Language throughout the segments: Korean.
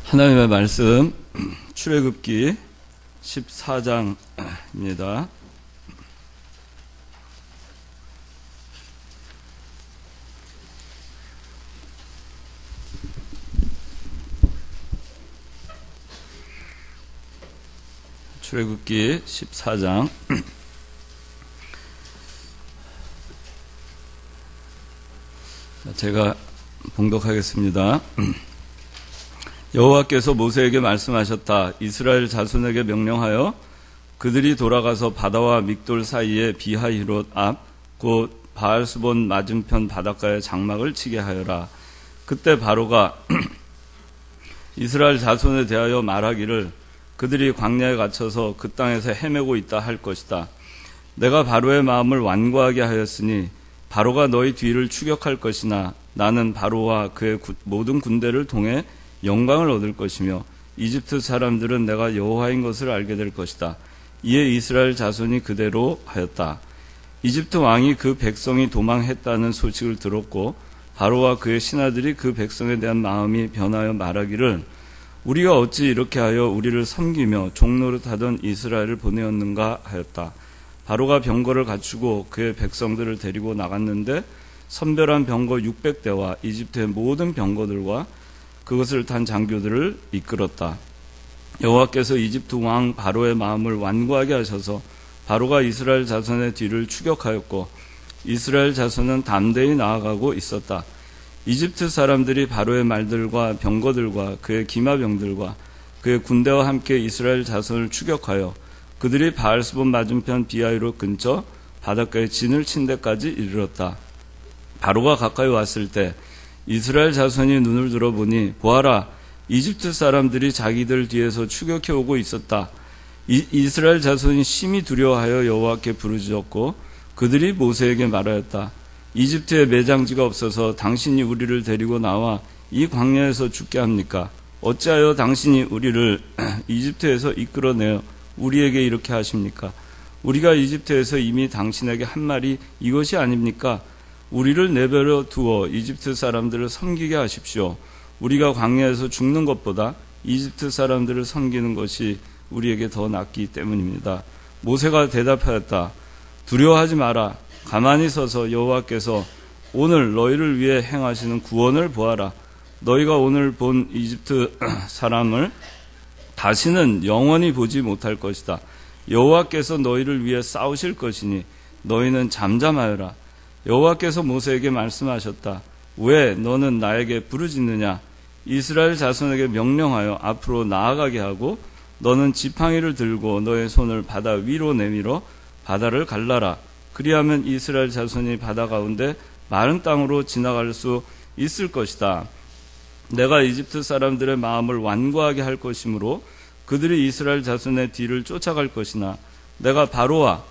하나님의 말씀 출애굽기 14장입니다. 출애굽기 14장 제가 봉독하겠습니다. 여호와께서 모세에게 말씀하셨다. 이스라엘 자손에게 명령하여 그들이 돌아가서 바다와 믹돌 사이에 비하히롯 앞 곧 바알스본 맞은편 바닷가에 장막을 치게 하여라. 그때 바로가 이스라엘 자손에 대하여 말하기를 그들이 광야에 갇혀서 그 땅에서 헤매고 있다 할 것이다. 내가 바로의 마음을 완고하게 하였으니 바로가 너희 뒤를 추격할 것이나 나는 바로와 그의 모든 군대를 통해 영광을 얻을 것이며 이집트 사람들은 내가 여호와인 것을 알게 될 것이다. 이에 이스라엘 자손이 그대로 하였다. 이집트 왕이 그 백성이 도망했다는 소식을 들었고 바로와 그의 신하들이 그 백성에 대한 마음이 변하여 말하기를 우리가 어찌 이렇게 하여 우리를 섬기며 종노릇하던 이스라엘을 보내었는가 하였다. 바로가 병거를 갖추고 그의 백성들을 데리고 나갔는데 선별한 병거 600대와 이집트의 모든 병거들과 그것을 탄 장교들을 이끌었다. 여호와께서 이집트 왕 바로의 마음을 완고하게 하셔서 바로가 이스라엘 자손의 뒤를 추격하였고 이스라엘 자손은 담대히 나아가고 있었다. 이집트 사람들이 바로의 말들과 병거들과 그의 기마병들과 그의 군대와 함께 이스라엘 자손을 추격하여 그들이 바알스본 맞은편 비하히롯 근처 바닷가에 진을 친 데까지 이르렀다. 바로가 가까이 왔을 때 이스라엘 자손이 눈을 들어보니 보아라, 이집트 사람들이 자기들 뒤에서 추격해 오고 있었다. 이스라엘 자손이 심히 두려워하여 여호와께 부르짖었고 그들이 모세에게 말하였다. 이집트에 매장지가 없어서 당신이 우리를 데리고 나와 이 광야에서 죽게 합니까? 어찌하여 당신이 우리를 이집트에서 이끌어내어 우리에게 이렇게 하십니까? 우리가 이집트에서 이미 당신에게 한 말이 이것이 아닙니까? 우리를 내버려 두어 이집트 사람들을 섬기게 하십시오. 우리가 광야에서 죽는 것보다 이집트 사람들을 섬기는 것이 우리에게 더 낫기 때문입니다. 모세가 대답하였다. 두려워하지 마라. 가만히 서서 여호와께서 오늘 너희를 위해 행하시는 구원을 보아라. 너희가 오늘 본 이집트 사람을 다시는 영원히 보지 못할 것이다. 여호와께서 너희를 위해 싸우실 것이니 너희는 잠잠하여라. 여호와께서 모세에게 말씀하셨다. 왜 너는 나에게 부르짖느냐? 이스라엘 자손에게 명령하여 앞으로 나아가게 하고 너는 지팡이를 들고 너의 손을 바다 위로 내밀어 바다를 갈라라. 그리하면 이스라엘 자손이 바다 가운데 마른 땅으로 지나갈 수 있을 것이다. 내가 이집트 사람들의 마음을 완고하게 할 것이므로 그들이 이스라엘 자손의 뒤를 쫓아갈 것이나 내가 바로와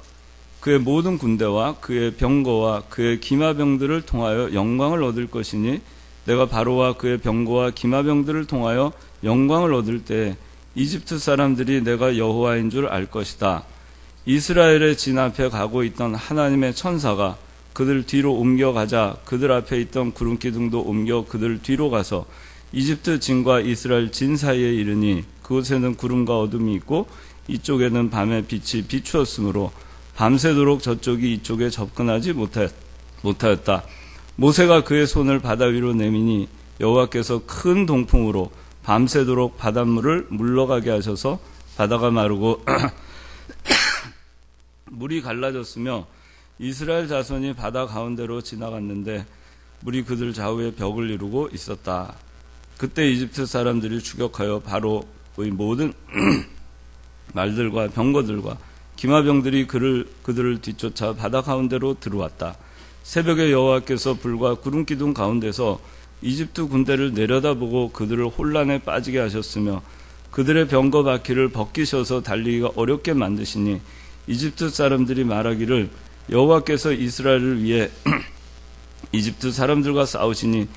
그의 모든 군대와 그의 병거와 그의 기마병들을 통하여 영광을 얻을 것이니 내가 바로와 그의 병거와 기마병들을 통하여 영광을 얻을 때 이집트 사람들이 내가 여호와인 줄 알 것이다. 이스라엘의 진 앞에 가고 있던 하나님의 천사가 그들 뒤로 옮겨가자 그들 앞에 있던 구름 기둥도 옮겨 그들 뒤로 가서 이집트 진과 이스라엘 진 사이에 이르니 그곳에는 구름과 어둠이 있고 이쪽에는 밤의 빛이 비추었으므로 밤새도록 저쪽이 이쪽에 접근하지 못하였다. 모세가 그의 손을 바다 위로 내미니 여호와께서 큰 동풍으로 밤새도록 바닷물을 물러가게 하셔서 바다가 마르고 물이 갈라졌으며 이스라엘 자손이 바다 가운데로 지나갔는데 물이 그들 좌우에 벽을 이루고 있었다. 그때 이집트 사람들이 추격하여 바로의 모든 말들과 병거들과 기마병들이 그들을 뒤쫓아 바다 가운데로 들어왔다. 새벽에 여호와께서 불과 구름 기둥 가운데서 이집트 군대를 내려다보고 그들을 혼란에 빠지게 하셨으며 그들의 병거 바퀴를 벗기셔서 달리기가 어렵게 만드시니 이집트 사람들이 말하기를 여호와께서 이스라엘을 위해 이집트 사람들과 싸우시니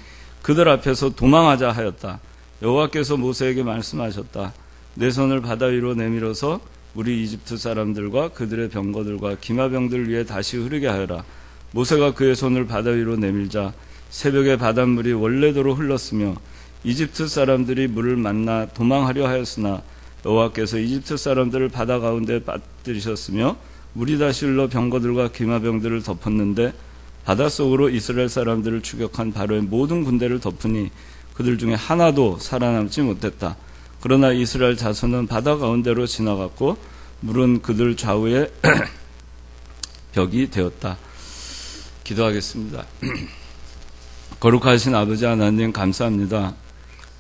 그들 앞에서 도망하자 하였다. 여호와께서 모세에게 말씀하셨다. 내 손을 바다 위로 내밀어서 우리 이집트 사람들과 그들의 병거들과 기마병들 위에 다시 흐르게 하여라. 모세가 그의 손을 바다 위로 내밀자 새벽에 바닷물이 원래대로 흘렀으며 이집트 사람들이 물을 만나 도망하려 하였으나 여호와께서 이집트 사람들을 바다 가운데 빠뜨리셨으며 물이 다시 흘러 병거들과 기마병들을 덮었는데 바닷속으로 이스라엘 사람들을 추격한 바로의 모든 군대를 덮으니 그들 중에 하나도 살아남지 못했다. 그러나 이스라엘 자손은 바다 가운데로 지나갔고 물은 그들 좌우에 벽이 되었다. 기도하겠습니다. 거룩하신 아버지 하나님 감사합니다.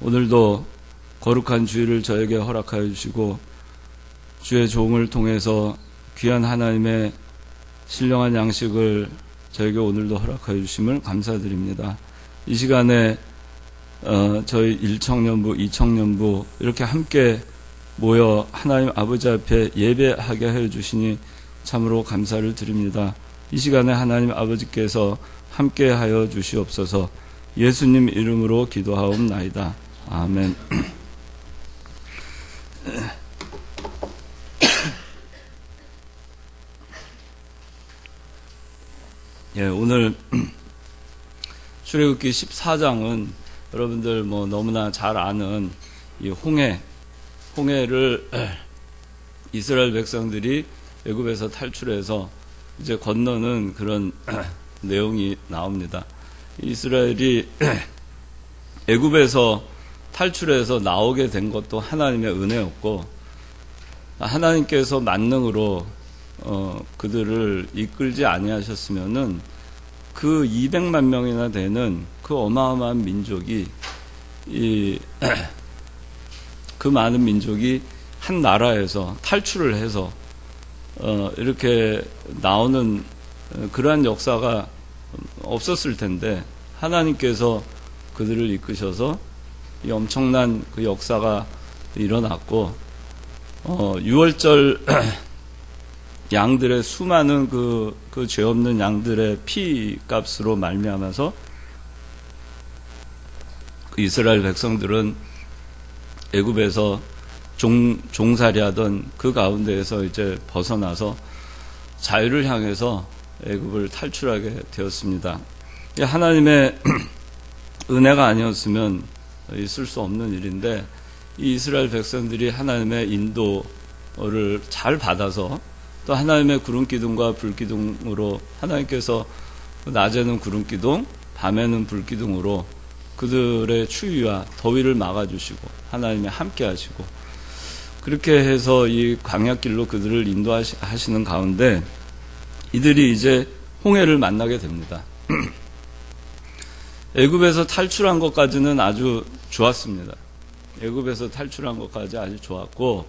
오늘도 거룩한 주일을 저에게 허락하여 주시고 주의 종을 통해서 귀한 하나님의 신령한 양식을 저에게 오늘도 허락하여 주심을 감사드립니다. 이 시간에 저희 1청년부, 2청년부 이렇게 함께 모여 하나님 아버지 앞에 예배하게 하여 주시니 참으로 감사를 드립니다. 이 시간에 하나님 아버지께서 함께 하여 주시옵소서. 예수님 이름으로 기도하옵나이다. 아멘. 예, 오늘 출애굽기 14장은 여러분들 너무나 잘 아는 이 홍해를 이스라엘 백성들이 애굽에서 탈출해서 이제 건너는 그런 내용이 나옵니다. 이스라엘이 애굽에서 탈출해서 나오게 된 것도 하나님의 은혜였고 하나님께서 만능으로 그들을 이끌지 아니하셨으면은 그 200만 명이나 되는 그 어마어마한 민족이 그 많은 민족이 한 나라에서 탈출을 해서 이렇게 나오는 그러한 역사가 없었을 텐데 하나님께서 그들을 이끄셔서 이 엄청난 그 역사가 일어났고 6월절 양들의 수많은 그 죄 없는 양들의 피 값으로 말미암아서 그 이스라엘 백성들은 애굽에서 종살이하던 그 가운데에서 이제 벗어나서 자유를 향해서 애굽을 탈출하게 되었습니다. 하나님의 은혜가 아니었으면 있을 수 없는 일인데 이 이스라엘 백성들이 하나님의 인도를 잘 받아서 또 하나님의 구름기둥과 불기둥으로 하나님께서 낮에는 구름기둥, 밤에는 불기둥으로 그들의 추위와 더위를 막아주시고 하나님이 함께 하시고 그렇게 해서 이 광야길로 그들을 인도하시는 가운데 이들이 이제 홍해를 만나게 됩니다. 애굽에서 탈출한 것까지는 아주 좋았습니다. 애굽에서 탈출한 것까지 아주 좋았고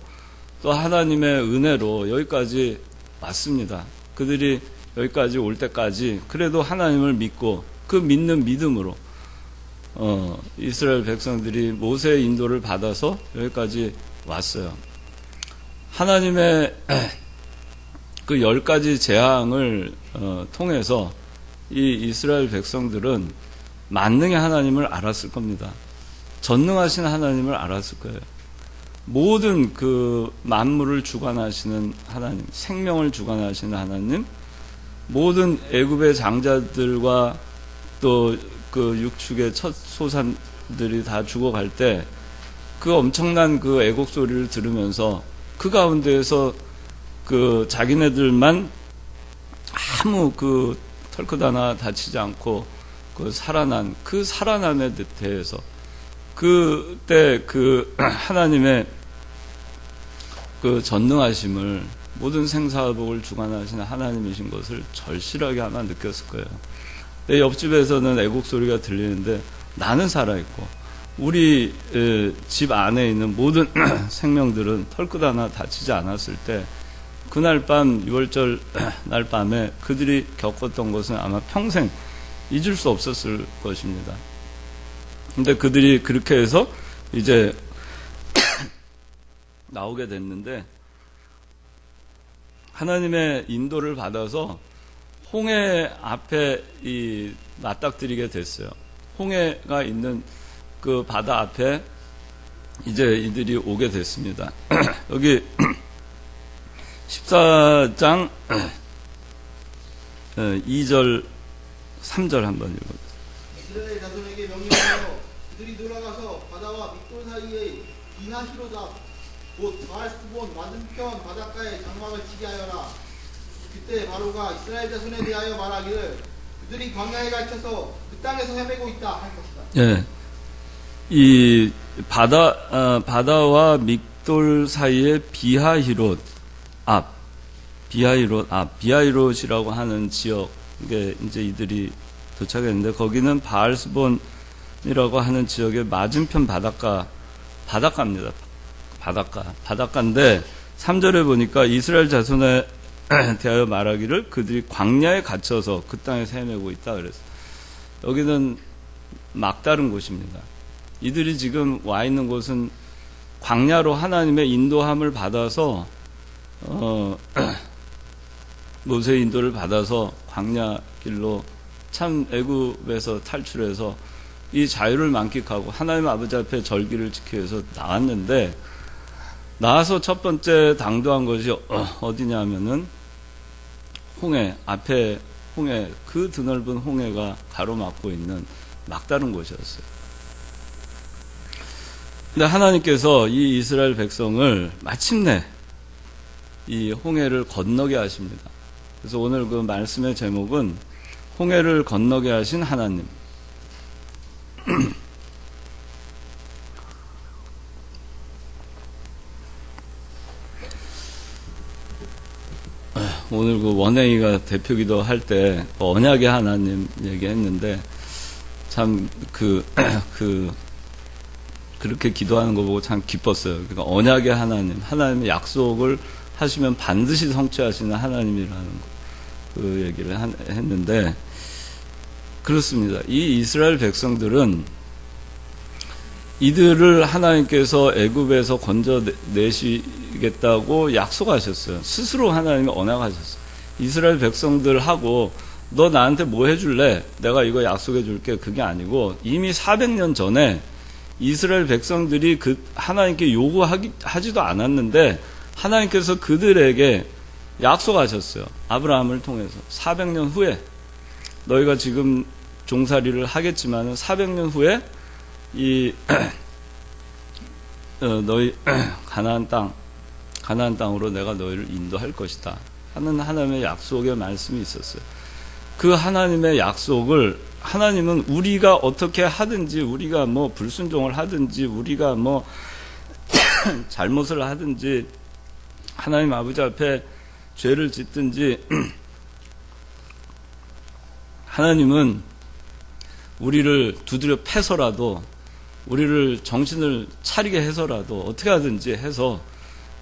또 하나님의 은혜로 여기까지 왔습니다. 그들이 여기까지 올 때까지 그래도 하나님을 믿고 그 믿는 믿음으로 이스라엘 백성들이 모세의 인도를 받아서 여기까지 왔어요. 하나님의 그 10가지 재앙을 통해서 이 이스라엘 백성들은 만능의 하나님을 알았을 겁니다. 전능하신 하나님을 알았을 거예요. 모든 그 만물을 주관하시는 하나님, 생명을 주관하시는 하나님, 모든 애굽의 장자들과 또 그 육축의 첫 소산들이 다 죽어갈 때 그 엄청난 그 애곡 소리를 들으면서 그 가운데에서 그 자기네들만 아무 그 털끝 하나 다치지 않고 그 살아남에 대해서 그때 그 하나님의 그 전능하심을 모든 생사복을 주관하시는 하나님이신 것을 절실하게 아마 느꼈을 거예요. 내 옆집에서는 애곡 소리가 들리는데 나는 살아있고 우리 집 안에 있는 모든 생명들은 털끝 하나 다치지 않았을 때 그날 밤 6월절 날 밤에 그들이 겪었던 것은 아마 평생 잊을 수 없었을 것입니다. 근데 그들이 그렇게 해서 이제 나오게 됐는데 하나님의 인도를 받아서 홍해 앞에 맞닥뜨리게 됐어요. 홍해가 있는 그 바다 앞에 이제 이들이 오게 됐습니다. 여기 14장 2절 3절 한번 읽어보세요. 이스라엘 자손에게 명령하여 그들이 돌아가서 바다와 밑돌 사이의 비하히로다 곧 바알스본 맞은편 바닷가에 장막을 치게 하여라. 그때 바로가 이스라엘 자손에 대하여 말하기를 그들이 광야에 갇혀서 그 땅에서 헤매고 있다 할 것이다. 예. 이 바다와 믹돌 사이의 비하히롯이라고 하는 지역에 이제 이들이 도착했는데, 거기는 바알스본이라고 하는 지역의 맞은편 바닷가입니다. 바닷가인데 3절에 보니까 이스라엘 자손에 대하여 말하기를 그들이 광야에 갇혀서 그 땅에서 헤매고 있다 그랬어요. 여기는 막다른 곳입니다. 이들이 지금 와 있는 곳은 광야로 하나님의 인도함을 받아서 모세의 인도를 받아서 광야 길로 참 애굽에서 탈출해서 이 자유를 만끽하고 하나님 아버지 앞에 절기를 지키기 위해서 나왔는데, 나와서 첫 번째 당도한 것이 어디냐면은 앞에 그 드넓은 홍해가 가로막고 있는 막다른 곳이었어요. 근데 하나님께서 이 이스라엘 백성을 마침내 이 홍해를 건너게 하십니다. 그래서 오늘 그 말씀의 제목은 홍해를 건너게 하신 하나님. 오늘 그 원행이가 대표기도 할 때 언약의 하나님 얘기했는데, 참 그렇게 기도하는 거 보고 참 기뻤어요. 그러니까 언약의 하나님의 약속을 하시면 반드시 성취하시는 하나님이라는 그 얘기를 했는데, 그렇습니다. 이 이스라엘 백성들은 이들을 하나님께서 애굽에서 건져내시겠다고 약속하셨어요. 스스로 하나님이 언약하셨어요. 이스라엘 백성들하고 너 나한테 뭐 해줄래? 내가 이거 약속해 줄게. 그게 아니고 이미 400년 전에 이스라엘 백성들이 하나님께 요구하지도 않았는데 하나님께서 그들에게 약속하셨어요. 아브라함을 통해서 400년 후에 너희가 지금 종살이를 하겠지만 400년 후에 너희 가나안 땅으로 내가 너희를 인도할 것이다 하는 하나님의 약속의 말씀이 있었어요. 그 하나님의 약속을 하나님은 우리가 어떻게 하든지, 우리가 뭐 불순종을 하든지, 우리가 뭐 잘못을 하든지, 하나님 아버지 앞에 죄를 짓든지, 하나님은 우리를 두드려 패서라도, 우리를 정신을 차리게 해서라도 어떻게 하든지 해서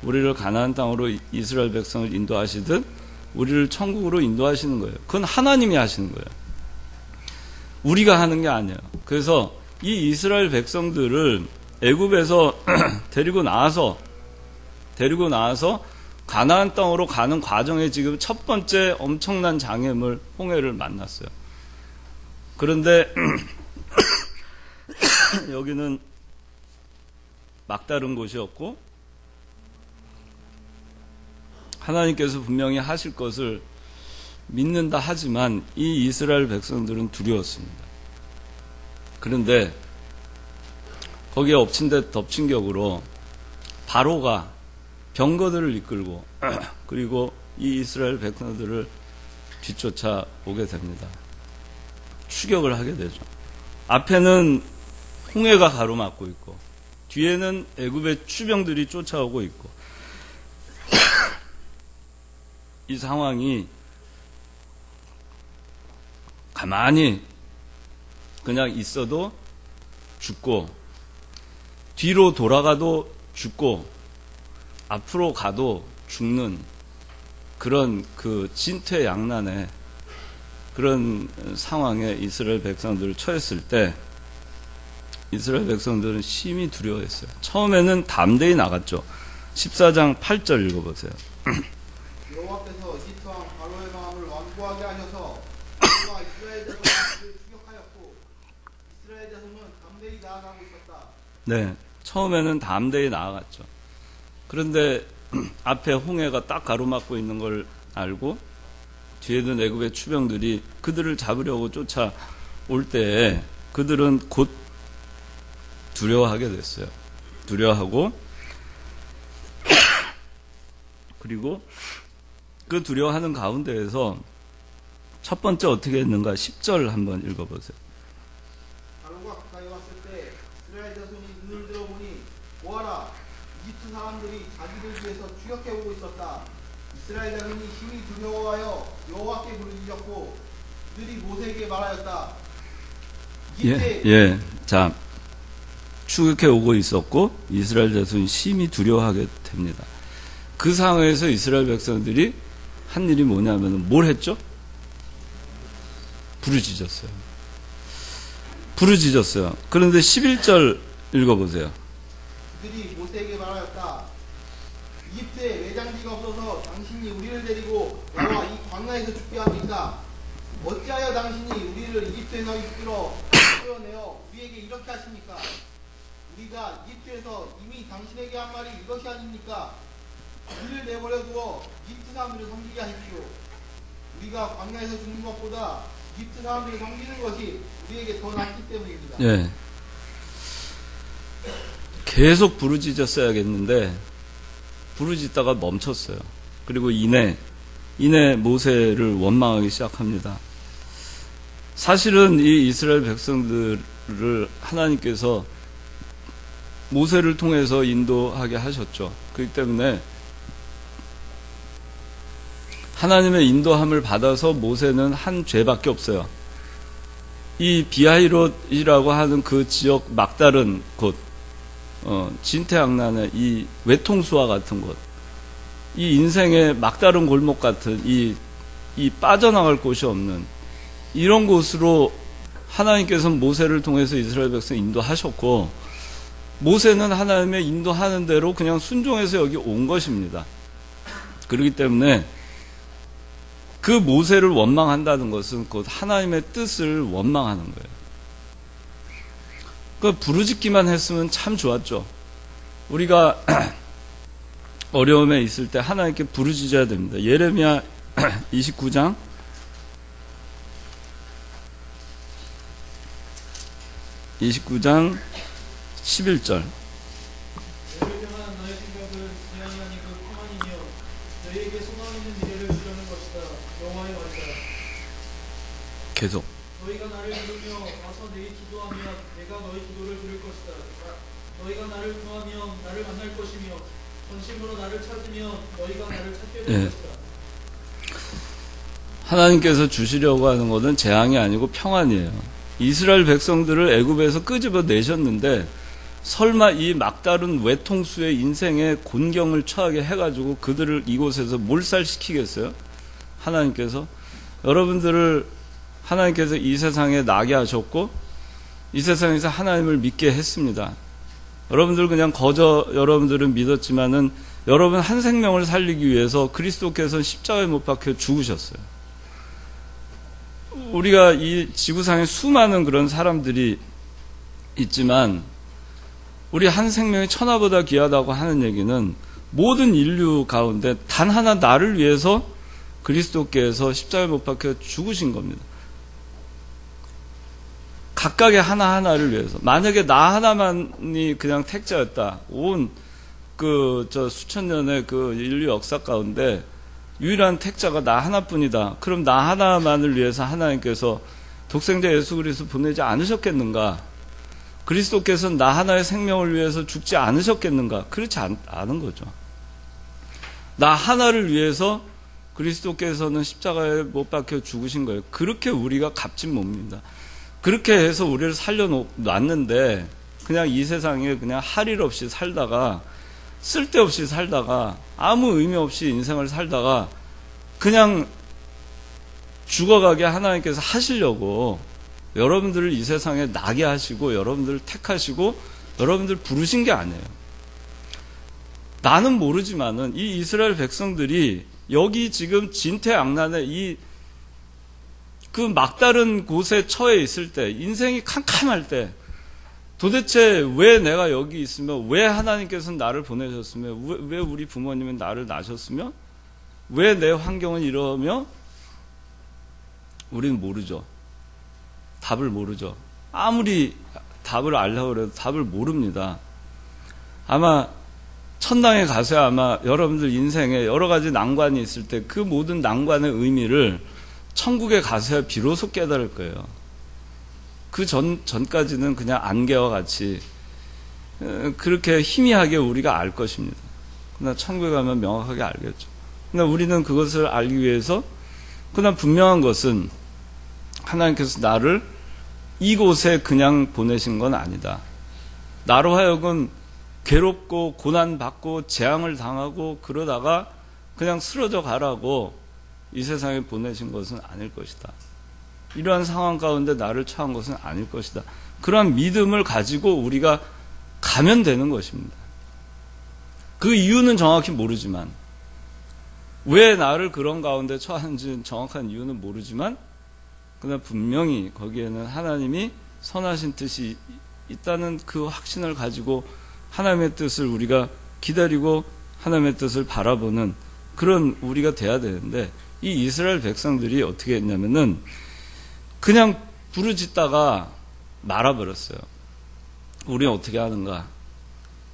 우리를 가나안 땅으로 이스라엘 백성을 인도하시듯 우리를 천국으로 인도하시는 거예요. 그건 하나님이 하시는 거예요. 우리가 하는 게 아니에요. 그래서 이 이스라엘 백성들을 애굽에서 데리고 나와서 가나안 땅으로 가는 과정에 지금 첫 번째 엄청난 장애물 홍해를 만났어요. 그런데 여기는 막다른 곳이었고 하나님께서 분명히 하실 것을 믿는다 하지만 이 이스라엘 백성들은 두려웠습니다. 그런데 거기에 엎친 데 덮친 격으로 바로가 병거들을 이끌고 그리고 이 이스라엘 백성들을 뒤쫓아 오게 됩니다. 추격을 하게 되죠. 앞에는 홍해가 가로막고 있고 뒤에는 애굽의 추병들이 쫓아오고 있고 이 상황이 가만히 그냥 있어도 죽고 뒤로 돌아가도 죽고 앞으로 가도 죽는 그런 그 진퇴양난의 그런 상황에 이스라엘 백성들을 처했을 때 이스라엘 백성들은 심히 두려워했어요. 처음에는 담대히 나갔죠. 14장 8절 읽어보세요. 여호와께서 이집트 왕 바로의 마음을 완고하게 하셔서 그가 이스라엘 자손을 추격하였고 이스라엘 자손은 담대히 나아가고 있었다. 네, 처음에는 담대히 나아갔죠. 그런데 앞에 홍해가 딱 가로막고 있는 걸 알고 뒤에는 애굽의 추병들이 그들을 잡으려고 쫓아올 때에 그들은 곧 두려워하게 됐어요. 두려워하고, 그리고 그 두려워하는 가운데에서 첫 번째 어떻게 했는가? 10절 한번 읽어보세요. 바로가 가까이 왔을 때 이스라엘 자손이 눈을 들어보니 보아라, 이집트 사람들이 자기들 위해서 추격해오고 있었다. 이스라엘 자손이 심히 두려워하여 여호와께 부르짖었고 그들이 모세에게 말하였다. 예. 자, 추격해 오고 있었고 이스라엘 자손이 심히 두려워하게 됩니다. 그 상황에서 이스라엘 백성들이 한 일이 뭐냐면 뭘 했죠? 부르짖었어요. 그런데 11절 읽어보세요. 그들이 모세에게 말하였다. 이집트에 매장지가 없어서 당신이 우리를 데리고 나와 이 광야에서 죽게 합니까? 어찌하여 당신이 우리를 이집트에서 이끌어 끌어내어 우리에게 이렇게 하십니까? 우리가 이집트에서 이미 당신에게 한 말이 이것이 아닙니까? 우리를 내버려 두어 이집트 사람들을 섬기게 하십시오. 우리가 광야에서 죽는 것보다 이집트 사람들이 섬기는 것이 우리에게 더 낫기 때문입니다. 예. 계속 부르짖었어야겠는데 부르짖다가 멈췄어요. 그리고 이내 모세를 원망하기 시작합니다. 사실은 이 이스라엘 백성들을 하나님께서 모세를 통해서 인도하게 하셨죠. 그렇기 때문에 하나님의 인도함을 받아서 모세는 한 죄밖에 없어요. 이 비하히롯이라고 하는 그 지역 막다른 곳, 진퇴양난의 이 외통수와 같은 곳, 이 인생의 막다른 골목 같은 이 빠져나갈 곳이 없는 이런 곳으로 하나님께서는 모세를 통해서 이스라엘 백성 인도하셨고, 모세는 하나님의 인도하는 대로 그냥 순종해서 여기 온 것입니다. 그렇기 때문에 그 모세를 원망한다는 것은 곧 하나님의 뜻을 원망하는 거예요. 그 부르짖기만 했으면 참 좋았죠. 우리가 어려움에 있을 때 하나님께 부르짖어야 됩니다. 예레미야 29장 11절. 너희를 향한 너의 생각은 지향이 아니고 평안이며 너희에게 소망 있는 미래를 주려는 것이다. 여호와의 말이다. 계속. 너희가 나를 부르며 와서 내게 기도하면 내가 너희 기도를 들을 것이다. 너희가 나를 구하면 나를 만날 것이며 전심으로 나를 찾으면 너희가 나를 찾게 될 것이다. 하나님께서 주시려고 하는 것은 재앙이 아니고 평안이에요. 이스라엘 백성들을 애굽에서 끄집어 내셨는데 설마 이 막다른 외통수의 인생에 곤경을 처하게 해가지고 그들을 이곳에서 몰살시키겠어요? 하나님께서 여러분들을 하나님께서 이 세상에 나게 하셨고 이 세상에서 하나님을 믿게 했습니다. 여러분들 그냥 여러분들은 믿었지만은 여러분 한 생명을 살리기 위해서 그리스도께서 십자가에 못 박혀 죽으셨어요. 우리가 이 지구상에 수많은 그런 사람들이 있지만 우리 한 생명이 천하보다 귀하다고 하는 얘기는 모든 인류 가운데 단 하나 나를 위해서 그리스도께서 십자가에 못 박혀 죽으신 겁니다. 각각의 하나하나를 위해서. 만약에 나 하나만이 그냥 택자였다. 온 수천 년의 그 인류 역사 가운데 유일한 택자가 나 하나뿐이다. 그럼 나 하나만을 위해서 하나님께서 독생자 예수 그리스도 보내지 않으셨겠는가? 그리스도께서는 나 하나의 생명을 위해서 죽지 않으셨겠는가? 그렇지 않은 거죠. 나 하나를 위해서 그리스도께서는 십자가에 못 박혀 죽으신 거예요. 그렇게 우리가 값진 몸입니다. 그렇게 해서 우리를 살려놨는데 그냥 이 세상에 그냥 할 일 없이 살다가 쓸데없이 살다가 아무 의미 없이 인생을 살다가 그냥 죽어가게 하나님께서 하시려고 여러분들을 이 세상에 나게 하시고 여러분들을 택하시고 여러분들 부르신 게 아니에요. 나는 모르지만은 이 이스라엘 백성들이 여기 지금 진퇴양난의 그 막다른 곳에 처해 있을 때, 인생이 캄캄할 때, 도대체 왜 내가 여기 있으며, 왜 하나님께서는 나를 보내셨으며, 왜 우리 부모님은 나를 낳으셨으며, 왜 내 환경은 이러며, 우리는 모르죠. 답을 모르죠. 아무리 답을 알려고 해도 답을 모릅니다. 아마 천당에 가서야 아마 여러분들 인생에 여러 가지 난관이 있을 때 그 모든 난관의 의미를 천국에 가서야 비로소 깨달을 거예요. 그 전까지는 그냥 안개와 같이 그렇게 희미하게 우리가 알 것입니다. 그러나 천국에 가면 명확하게 알겠죠. 그러나 우리는 그것을 알기 위해서 그러나 분명한 것은 하나님께서 나를 이곳에 그냥 보내신 건 아니다. 나로 하여금 괴롭고 고난받고 재앙을 당하고 그러다가 그냥 쓰러져 가라고 이 세상에 보내신 것은 아닐 것이다. 이러한 상황 가운데 나를 처한 것은 아닐 것이다. 그러한 믿음을 가지고 우리가 가면 되는 것입니다. 그 이유는 정확히 모르지만, 왜 나를 그런 가운데 처하는지 정확한 이유는 모르지만, 그러나 분명히 거기에는 하나님이 선하신 뜻이 있다는 그 확신을 가지고 하나님의 뜻을 우리가 기다리고 하나님의 뜻을 바라보는 그런 우리가 돼야 되는데, 이 이스라엘 백성들이 어떻게 했냐면은 그냥 부르짖다가 말아버렸어요. 우리는 어떻게 하는가?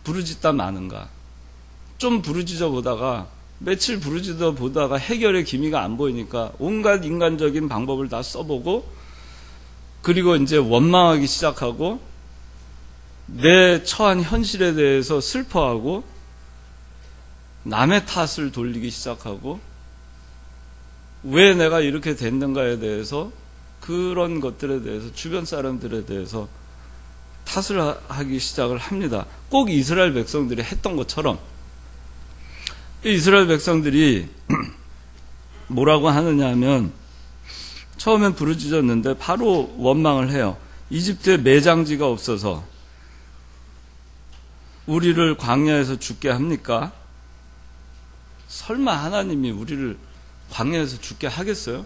부르짖다 마는가? 좀 부르짖어 보다가 며칠 부르짖어 보다가 해결의 기미가 안 보이니까 온갖 인간적인 방법을 다 써보고, 그리고 이제 원망하기 시작하고 내 처한 현실에 대해서 슬퍼하고 남의 탓을 돌리기 시작하고 왜 내가 이렇게 됐는가에 대해서, 그런 것들에 대해서 주변 사람들에 대해서 탓을 하기 시작을 합니다. 꼭 이스라엘 백성들이 했던 것처럼. 이스라엘 백성들이 뭐라고 하느냐 하면, 처음엔 부르짖었는데 바로 원망을 해요. 이집트에 매장지가 없어서 우리를 광야에서 죽게 합니까? 설마 하나님이 우리를 광야에서 죽게 하겠어요?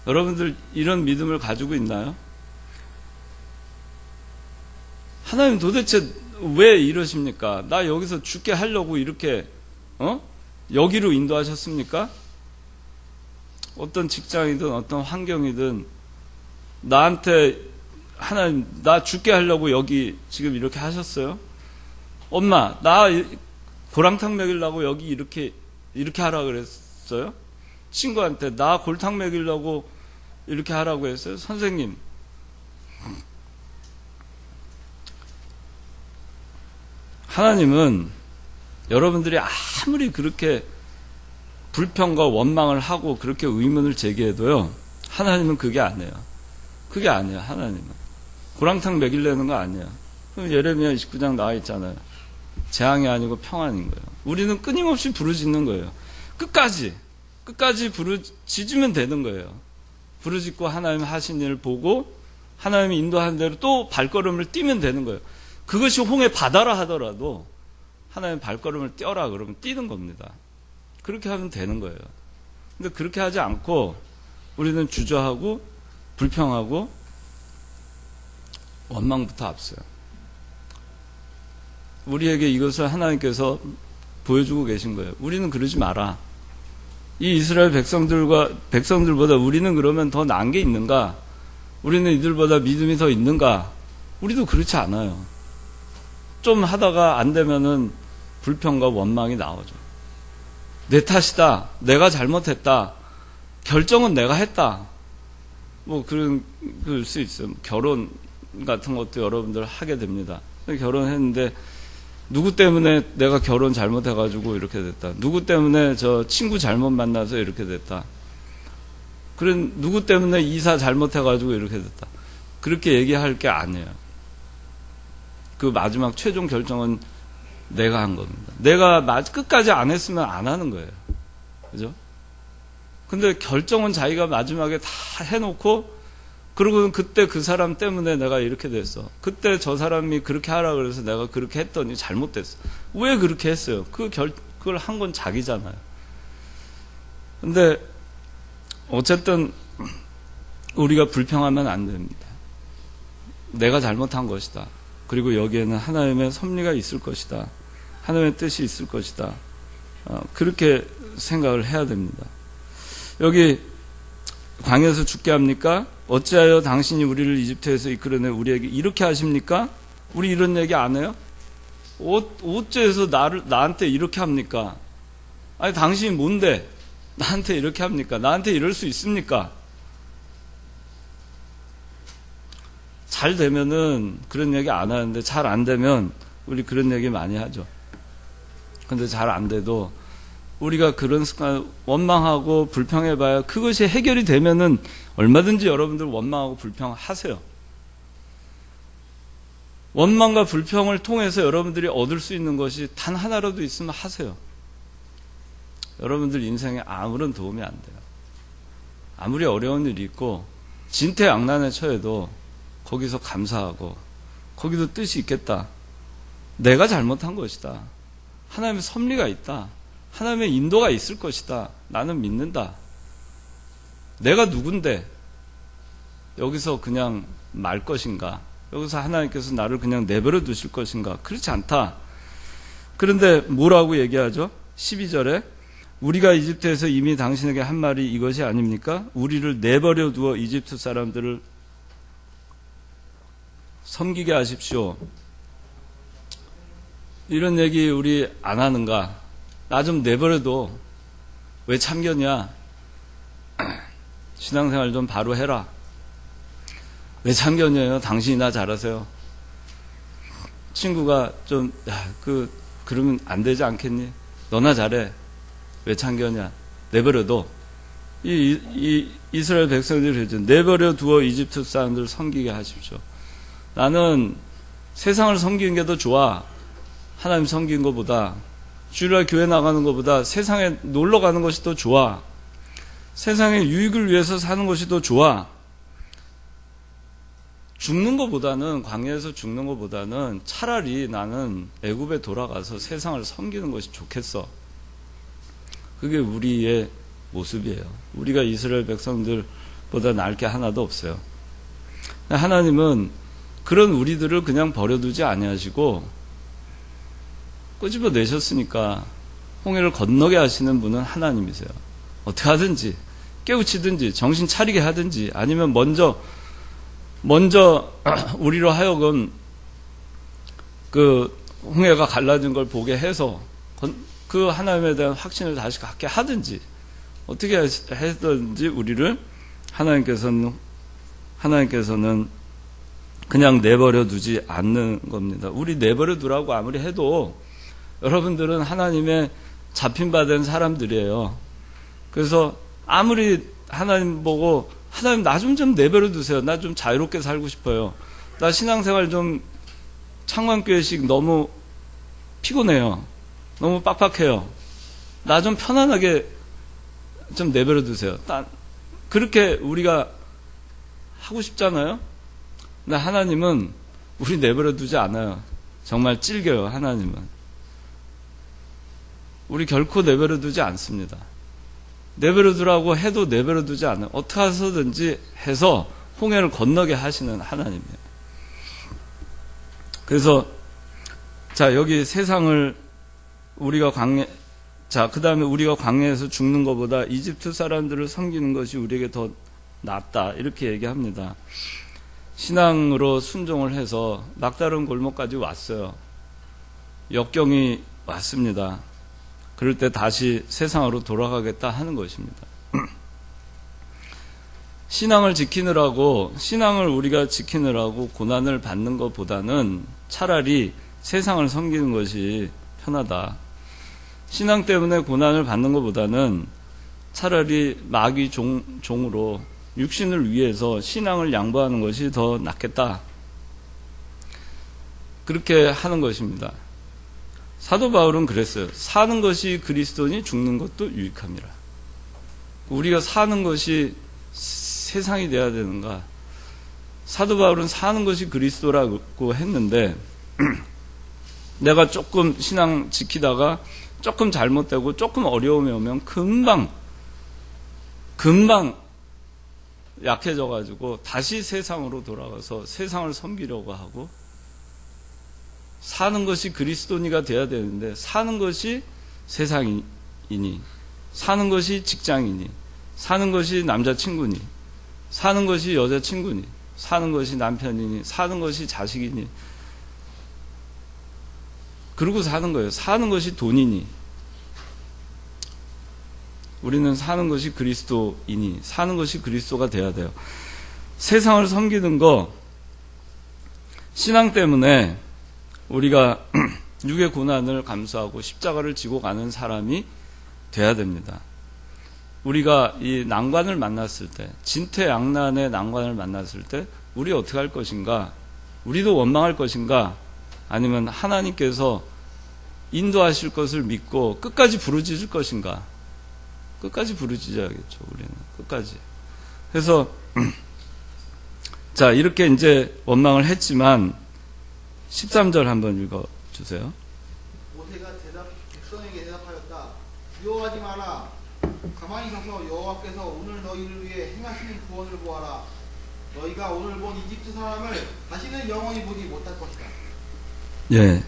여러분들 이런 믿음을 가지고 있나요? 하나님 도대체 왜 이러십니까? 나 여기서 죽게 하려고 이렇게 여기로 인도하셨습니까? 어떤 직장이든 어떤 환경이든 나한테 하나님 나 죽게 하려고 여기 지금 이렇게 하셨어요? 엄마 나 고랑탕 먹이려고 여기 이렇게 하라 그랬어요? 친구한테 나 골탕 먹이려고 이렇게 하라고 했어요? 선생님, 하나님은 여러분들이 아무리 그렇게 불평과 원망을 하고 그렇게 의문을 제기해도요, 하나님은 그게 아니에요. 그게 아니에요. 하나님은 고랑탕 먹이려는 거 아니에요. 그럼 예레미야 29장 나와 있잖아요. 재앙이 아니고 평안인 거예요. 우리는 끊임없이 부르짖는 거예요. 끝까지 부르짖으면 되는 거예요. 부르짖고 하나님 하신 일을 보고 하나님이 인도하는 대로 또 발걸음을 띄면 되는 거예요. 그것이 홍해 바다라 하더라도 하나님 발걸음을 띄어라 그러면 뛰는 겁니다. 그렇게 하면 되는 거예요. 근데 그렇게 하지 않고 우리는 주저하고 불평하고 원망부터 앞서요. 우리에게 이것을 하나님께서 보여주고 계신 거예요. 우리는 그러지 마라. 이 이스라엘 백성들보다 우리는 그러면 더 나은 게 있는가? 우리는 이들보다 믿음이 더 있는가? 우리도 그렇지 않아요. 좀 하다가 안 되면은 불평과 원망이 나오죠. 내 탓이다. 내가 잘못했다. 결정은 내가 했다. 뭐 그럴 수 있어요. 결혼 같은 것도 여러분들 하게 됩니다. 결혼했는데 누구 때문에 내가 결혼 잘못해가지고 이렇게 됐다. 누구 때문에 저 친구 잘못 만나서 이렇게 됐다. 그런 누구 때문에 이사 잘못해가지고 이렇게 됐다. 그렇게 얘기할 게 아니에요. 그 마지막 최종 결정은 내가 한 겁니다. 내가 끝까지 안 했으면 안 하는 거예요. 그죠? 근데 결정은 자기가 마지막에 다 해놓고, 그리고 그때 그 사람 때문에 내가 이렇게 됐어. 그때 저 사람이 그렇게 하라 그래서 내가 그렇게 했더니 잘못됐어. 왜 그렇게 했어요? 그걸 한 건 자기잖아요. 근데 어쨌든 우리가 불평하면 안 됩니다. 내가 잘못한 것이다. 그리고 여기에는 하나님의 섭리가 있을 것이다. 하나님의 뜻이 있을 것이다. 그렇게 생각을 해야 됩니다. 여기 광야에서 죽게 합니까? 어찌하여 당신이 우리를 이집트에서 이끌어내 우리에게 이렇게 하십니까? 우리 이런 얘기 안 해요? 어째서 나한테 이렇게 합니까? 아니, 당신이 뭔데 나한테 이렇게 합니까? 나한테 이럴 수 있습니까? 잘 되면은 그런 얘기 안 하는데, 잘 안 되면 우리 그런 얘기 많이 하죠. 근데 잘 안 돼도 우리가 그런 습관, 원망하고 불평해봐야 그것이 해결이 되면은 얼마든지 여러분들 원망하고 불평하세요. 원망과 불평을 통해서 여러분들이 얻을 수 있는 것이 단 하나라도 있으면 하세요. 여러분들 인생에 아무런 도움이 안 돼요. 아무리 어려운 일이 있고 진퇴양난에 처해도 거기서 감사하고, 거기도 뜻이 있겠다. 내가 잘못한 것이다. 하나님의 섭리가 있다. 하나님의 인도가 있을 것이다. 나는 믿는다. 내가 누군데 여기서 그냥 말 것인가? 여기서 하나님께서 나를 그냥 내버려 두실 것인가? 그렇지 않다. 그런데 뭐라고 얘기하죠? 12절에 우리가 이집트에서 이미 당신에게 한 말이 이것이 아닙니까? 우리를 내버려 두어 이집트 사람들을 섬기게 하십시오. 이런 얘기 우리 안 하는가? 나 좀 내버려둬. 왜 참견이야? 신앙생활 좀 바로 해라. 왜 참견이에요? 당신이 나 잘하세요. 친구가 좀, 그러면 안 되지 않겠니? 너나 잘해. 왜 참견이야? 내버려둬. 이스라엘 백성들이 그랬죠. 내버려 두어 이집트 사람들을 섬기게 하십시오. 나는 세상을 섬기는 게 더 좋아. 하나님 섬기는 것보다. 주일날 교회 나가는 것보다 세상에 놀러 가는 것이 더 좋아. 세상의 유익을 위해서 사는 것이 더 좋아. 죽는 것보다는, 광야에서 죽는 것보다는 차라리 나는 애굽에 돌아가서 세상을 섬기는 것이 좋겠어. 그게 우리의 모습이에요. 우리가 이스라엘 백성들보다 나을 게 하나도 없어요. 하나님은 그런 우리들을 그냥 버려두지 아니하시고 끄집어 내셨으니까 홍해를 건너게 하시는 분은 하나님이세요. 어떻게 하든지 깨우치든지 정신 차리게 하든지, 아니면 먼저 우리로 하여금 그 홍해가 갈라진 걸 보게 해서 그 하나님에 대한 확신을 다시 갖게 하든지, 어떻게 하든지 우리를 하나님께서는 그냥 내버려 두지 않는 겁니다. 우리 내버려 두라고 아무리 해도 여러분들은 하나님의 잡힌 바 된 사람들이에요. 그래서 아무리 하나님 보고, 하나님 나 좀 내버려 두세요. 나 좀 자유롭게 살고 싶어요. 나 신앙생활 좀 창만교회식 너무 피곤해요. 너무 빡빡해요. 나 좀 편안하게 좀 내버려 두세요. 그렇게 우리가 하고 싶잖아요. 근데 하나님은 우리 내버려 두지 않아요. 정말 찔겨요, 하나님은. 우리 결코 내버려 두지 않습니다. 내버려 두라고 해도 내버려 두지 않아요. 어떻게 해서든지 해서 홍해를 건너게 하시는 하나님이에요. 그래서, 여기 세상을 우리가 그 다음에 우리가 광야에서 죽는 것보다 이집트 사람들을 섬기는 것이 우리에게 더 낫다. 이렇게 얘기합니다. 신앙으로 순종을 해서 막다른 골목까지 왔어요. 역경이 왔습니다. 그럴 때 다시 세상으로 돌아가겠다 하는 것입니다. 신앙을 우리가 지키느라고 고난을 받는 것보다는 차라리 세상을 섬기는 것이 편하다. 신앙 때문에 고난을 받는 것보다는 차라리 마귀 종으로 육신을 위해서 신앙을 양보하는 것이 더 낫겠다. 그렇게 하는 것입니다. 사도 바울은 그랬어요. 사는 것이 그리스도니 죽는 것도 유익함이라. 우리가 사는 것이 세상이 돼야 되는가? 사도 바울은 사는 것이 그리스도라고 했는데 내가 조금 신앙 지키다가 조금 잘못되고 조금 어려움이 오면 금방 약해져가지고 다시 세상으로 돌아가서 세상을 섬기려고 하고, 사는 것이 그리스도니가 돼야 되는데 사는 것이 세상이니, 사는 것이 직장이니, 사는 것이 남자친구니, 사는 것이 여자친구니, 사는 것이 남편이니, 사는 것이 자식이니, 그러고 사는 거예요. 사는 것이 돈이니, 우리는 사는 것이 그리스도이니, 사는 것이 그리스도가 돼야 돼요. 세상을 섬기는 거, 신앙 때문에 우리가 육의 고난을 감수하고 십자가를 지고 가는 사람이 돼야 됩니다. 우리가 이 난관을 만났을 때, 진퇴양난의 난관을 만났을 때 우리 어떻게 할 것인가? 우리도 원망할 것인가? 아니면 하나님께서 인도하실 것을 믿고 끝까지 부르짖을 것인가? 끝까지 부르짖어야겠죠. 우리는 끝까지. 그래서 자, 이렇게 이제 원망을 했지만 13절 한번 읽어주세요. 모세가 백성에게 대답하였다. 두려워하지 마라. 가만히 서서 여호와께서 오늘 너희를 위해 행하시는 구원을 보아라. 너희가 오늘 본 이집트 사람을 다시는 영원히 보지 못할 것이다. 예.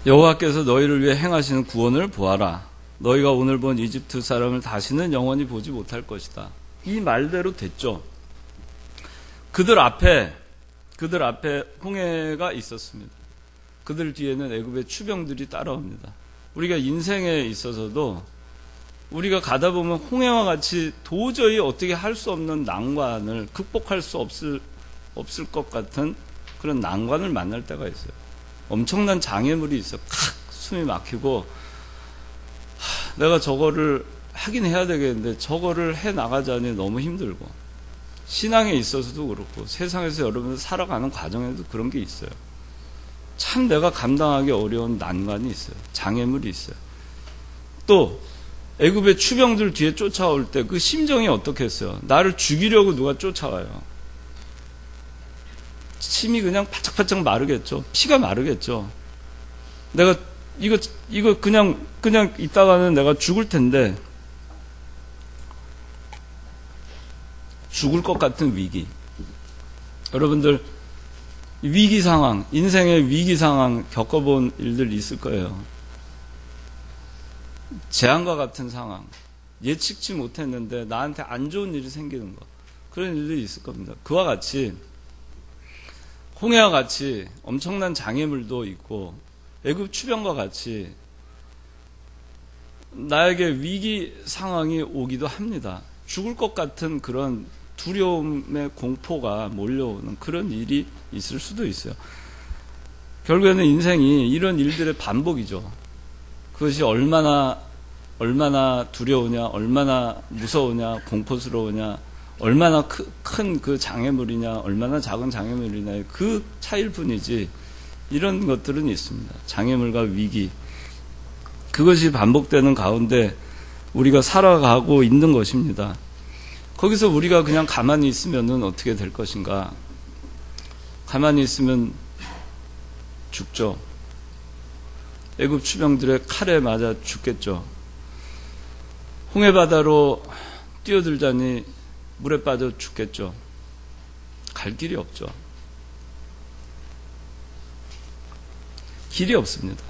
여호와께서 너희를 위해 행하시는 구원을 보아라. 너희가 오늘 본 이집트 사람을 다시는 영원히 보지 못할 것이다. 이 말대로 됐죠. 그들 앞에 홍해가 있었습니다. 그들 뒤에는 애굽의 추병들이 따라옵니다. 우리가 인생에 있어서도 우리가 가다 보면 홍해와 같이 도저히 어떻게 할 수 없는 난관을 극복할 수 없을 것 같은 그런 난관을 만날 때가 있어요. 엄청난 장애물이 있어. 숨이 막히고 내가 저거를 하긴 해야 되겠는데 저거를 해 나가자니 너무 힘들고, 신앙에 있어서도 그렇고 세상에서 여러분들 살아가는 과정에도 그런 게 있어요. 참 내가 감당하기 어려운 난관이 있어요. 장애물이 있어요. 또 애굽의 추병들 뒤에 쫓아올 때 그 심정이 어떻겠어요? 나를 죽이려고 누가 쫓아와요. 침이 그냥 바짝바짝 마르겠죠. 피가 마르겠죠. 내가 이거 그냥 있다가는 내가 죽을 텐데, 죽을 것 같은 위기. 여러분들 위기 상황, 인생의 위기 상황 겪어본 일들 있을 거예요. 재앙과 같은 상황, 예측치 못했는데 나한테 안 좋은 일이 생기는 거, 그런 일들이 있을 겁니다. 그와 같이 홍해와 같이 엄청난 장애물도 있고 애굽 추병과 같이 나에게 위기 상황이 오기도 합니다. 죽을 것 같은 그런 두려움의 공포가 몰려오는 그런 일이 있을 수도 있어요. 결국에는 인생이 이런 일들의 반복이죠. 그것이 얼마나 두려우냐, 얼마나 무서우냐, 공포스러우냐, 얼마나 큰 그 장애물이냐, 얼마나 작은 장애물이냐, 그 차이일 뿐이지 이런 것들은 있습니다. 장애물과 위기, 그것이 반복되는 가운데 우리가 살아가고 있는 것입니다. 거기서 우리가 그냥 가만히 있으면 어떻게 될 것인가? 가만히 있으면 죽죠. 애굽 추병들의 칼에 맞아 죽겠죠. 홍해바다로 뛰어들자니 물에 빠져 죽겠죠. 갈 길이 없죠. 길이 없습니다.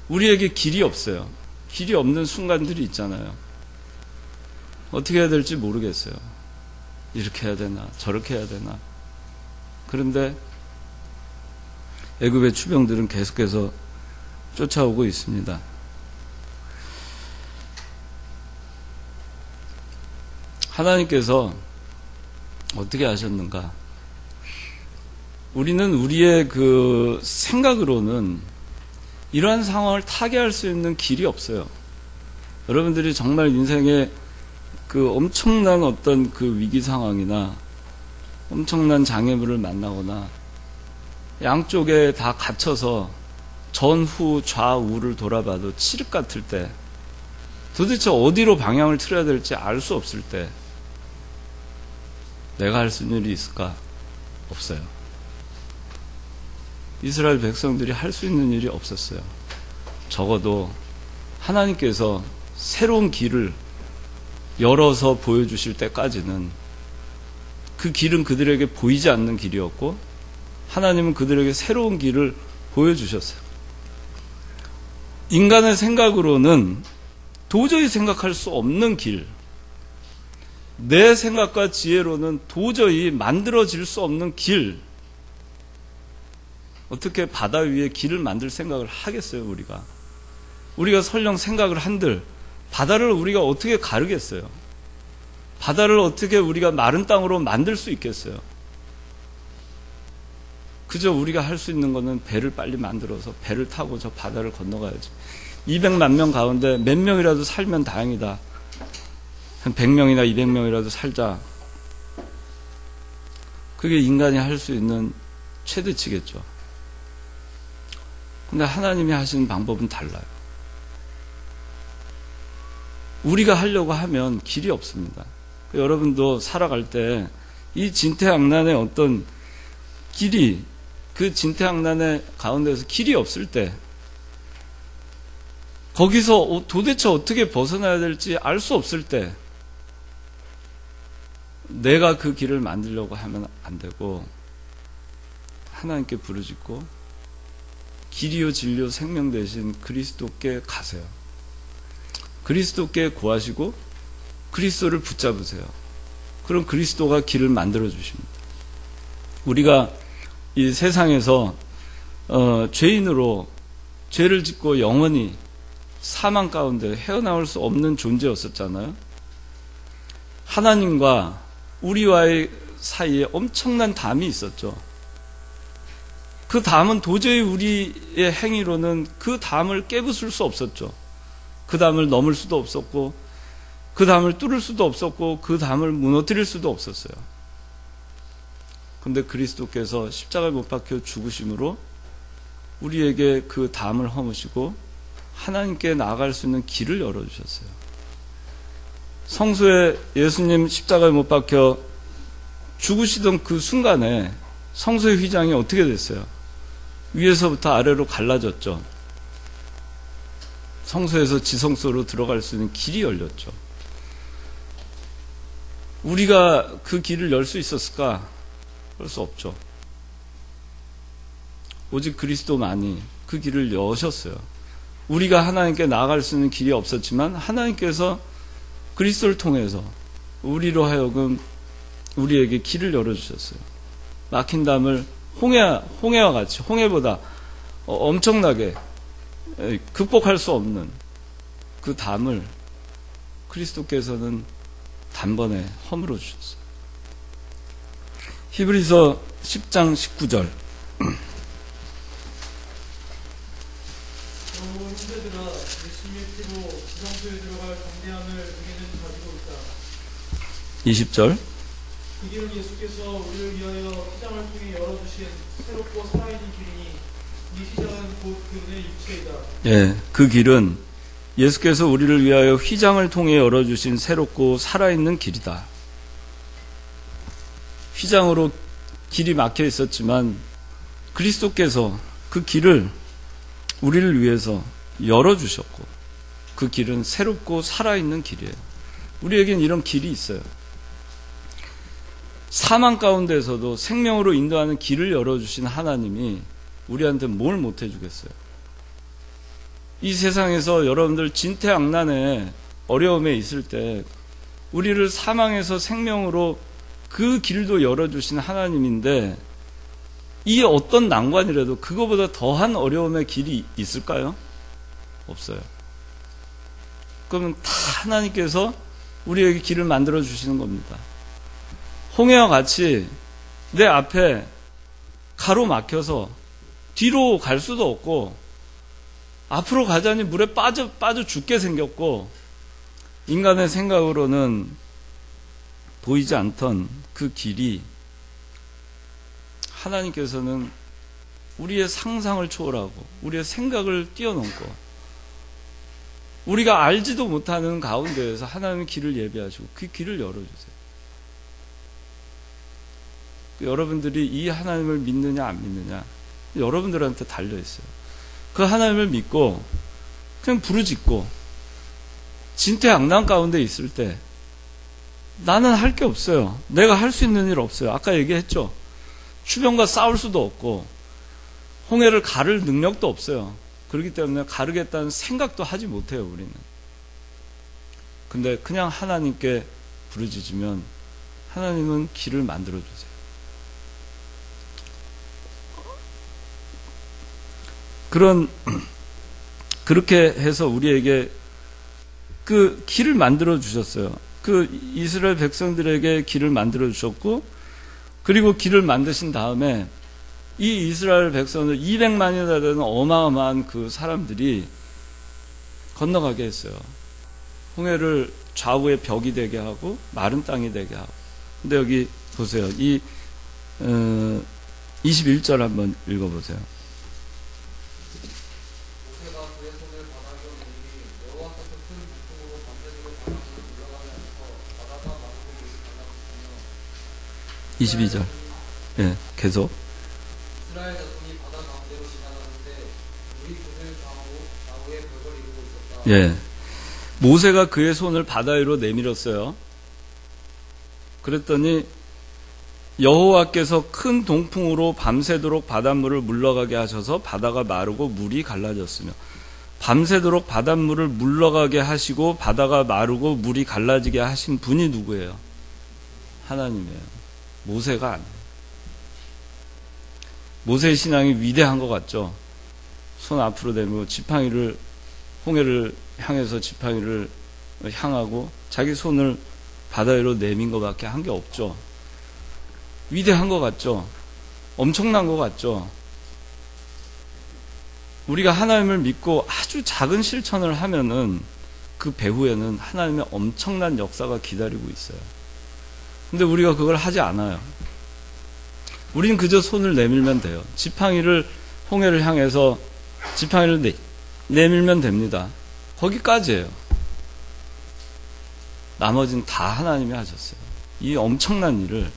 우리에게 길이 없어요. 길이 없는 순간들이 있잖아요. 어떻게 해야 될지 모르겠어요. 이렇게 해야 되나, 저렇게 해야 되나. 그런데 애굽의 추병들은 계속해서 쫓아오고 있습니다. 하나님께서 어떻게 하셨는가? 우리는 우리의 그 생각으로는 이러한 상황을 타개할 수 있는 길이 없어요. 여러분들이 정말 인생에 그 엄청난 어떤 그 위기 상황이나 엄청난 장애물을 만나거나 양쪽에 다 갇혀서 전후 좌우를 돌아봐도 칠흑 같을 때, 도대체 어디로 방향을 틀어야 될지 알 수 없을 때 내가 할 수 있는 일이 있을까? 없어요. 이스라엘 백성들이 할 수 있는 일이 없었어요. 적어도 하나님께서 새로운 길을 열어서 보여주실 때까지는 그 길은 그들에게 보이지 않는 길이었고, 하나님은 그들에게 새로운 길을 보여주셨어요. 인간의 생각으로는 도저히 생각할 수 없는 길, 내 생각과 지혜로는 도저히 만들어질 수 없는 길, 어떻게 바다 위에 길을 만들 생각을 하겠어요, 우리가? 우리가 설령 생각을 한들 바다를 우리가 어떻게 가르겠어요? 바다를 어떻게 우리가 마른 땅으로 만들 수 있겠어요? 그저 우리가 할 수 있는 거는 배를 빨리 만들어서 배를 타고 저 바다를 건너가야지. 200만 명 가운데 몇 명이라도 살면 다행이다. 한 100명이나 200명이라도 살자. 그게 인간이 할 수 있는 최대치겠죠. 근데 하나님이 하시는 방법은 달라요. 우리가 하려고 하면 길이 없습니다. 여러분도 살아갈 때 이 진퇴양난의 어떤 길이, 그 진퇴양난의 가운데서 길이 없을 때, 거기서 도대체 어떻게 벗어나야 될지 알 수 없을 때, 내가 그 길을 만들려고 하면 안 되고 하나님께 부르짖고 길이요 진리요 생명 되신 그리스도께 가세요. 그리스도께 구하시고 그리스도를 붙잡으세요. 그럼 그리스도가 길을 만들어 주십니다. 우리가 이 세상에서 죄인으로 죄를 짓고 영원히 사망 가운데 헤어나올 수 없는 존재였었잖아요. 하나님과 우리와의 사이에 엄청난 담이 있었죠. 그 담은 도저히 우리의 행위로는 그 담을 깨부술 수 없었죠. 그 담을 넘을 수도 없었고, 그 담을 뚫을 수도 없었고, 그 담을 무너뜨릴 수도 없었어요. 그런데 그리스도께서 십자가에 못 박혀 죽으심으로 우리에게 그 담을 허무시고 하나님께 나아갈 수 있는 길을 열어주셨어요. 성소에 예수님 십자가에 못 박혀 죽으시던 그 순간에 성소의 휘장이 어떻게 됐어요? 위에서부터 아래로 갈라졌죠. 성소에서 지성소로 들어갈 수 있는 길이 열렸죠. 우리가 그 길을 열 수 있었을까? 그럴 수 없죠. 오직 그리스도만이 그 길을 여셨어요. 우리가 하나님께 나아갈 수 있는 길이 없었지만 하나님께서 그리스도를 통해서 우리로 하여금 우리에게 길을 열어주셨어요. 막힌 담을 홍해와 같이, 홍해보다 엄청나게 극복할 수 없는 그 담을 그리스도께서는 단번에 허물어 주셨어요. 히브리서 10장 19절. 형제들아, 예수님의 피로 지성소에 들어갈 담대함을 우리는 가지고 있다. 20절. 그 길은 예수께서 우리를 위하여 휘장을 통해 열어주신 새롭고 살아있는 길이니 이 휘장은 곧 그분의 육체이다. 예, 그 길은 예수께서 우리를 위하여 휘장을 통해 열어주신 새롭고 살아있는 길이다. 휘장으로 길이 막혀 있었지만 그리스도께서 그 길을 우리를 위해서 열어주셨고, 그 길은 새롭고 살아있는 길이에요. 우리에겐 이런 길이 있어요. 사망 가운데서도 생명으로 인도하는 길을 열어주신 하나님이 우리한테 뭘 못해주겠어요? 이 세상에서 여러분들 진퇴양난의 어려움에 있을 때 우리를 사망에서 생명으로 그 길도 열어주신 하나님인데, 이 어떤 난관이라도 그거보다 더한 어려움의 길이 있을까요? 없어요. 그러면 다 하나님께서 우리에게 길을 만들어 주시는 겁니다. 홍해와 같이 내 앞에 가로막혀서 뒤로 갈 수도 없고, 앞으로 가자니 물에 빠져 죽게 생겼고, 인간의 생각으로는 보이지 않던 그 길이 하나님께서는 우리의 상상을 초월하고 우리의 생각을 뛰어넘고 우리가 알지도 못하는 가운데에서 하나님의 길을 예비하시고 그 길을 열어주세요. 여러분들이 이 하나님을 믿느냐 안 믿느냐 여러분들한테 달려있어요. 그 하나님을 믿고 그냥 부르짖고 진퇴양난 가운데 있을 때 나는 할 게 없어요. 내가 할 수 있는 일 없어요. 아까 얘기했죠. 주변과 싸울 수도 없고 홍해를 가를 능력도 없어요. 그렇기 때문에 가르겠다는 생각도 하지 못해요, 우리는. 근데 그냥 하나님께 부르짖으면 하나님은 길을 만들어 주세요. 그렇게 해서 우리에게 그 길을 만들어 주셨어요. 그 이스라엘 백성들에게 길을 만들어 주셨고, 그리고 길을 만드신 다음에 이 이스라엘 백성들 200만이나 되는 어마어마한 그 사람들이 건너가게 했어요. 홍해를 좌우의 벽이 되게 하고 마른 땅이 되게 하고. 근데 여기 보세요. 이 21절 한번 읽어보세요. 모세가 그의 손을 바닥에 올리니 여호와께서 큰 북풍으로 밤새도록 바다를 물러가게 하셔서 바다가 마르고 물이 갈라졌으며 22절. 예, 계속. 이스라엘 자손이 바다 가운데로 지나가는데 물이 그들 좌우에 벽을 이루고 있었다. 예. 모세가 그의 손을 바다 위로 내밀었어요. 그랬더니 여호와께서 큰 동풍으로 밤새도록 바닷물을 물러가게 하셔서 바다가 마르고 물이 갈라졌으며, 밤새도록 바닷물을 물러가게 하시고 바다가 마르고 물이 갈라지게 하신 분이 누구예요? 하나님이에요. 모세가 아니에요. 모세의 신앙이 위대한 것 같죠? 손 앞으로 대고 지팡이를, 홍해를 향해서 지팡이를 향하고 자기 손을 바다 위로 내민 것밖에 한 게 없죠. 위대한 것 같죠? 엄청난 것 같죠? 우리가 하나님을 믿고 아주 작은 실천을 하면은 그 배후에는 하나님의 엄청난 역사가 기다리고 있어요. 근데 우리가 그걸 하지 않아요. 우리는 그저 손을 내밀면 돼요. 지팡이를, 홍해를 향해서 지팡이를 내밀면 됩니다. 거기까지예요. 나머지는 다 하나님이 하셨어요. 이 엄청난 일을,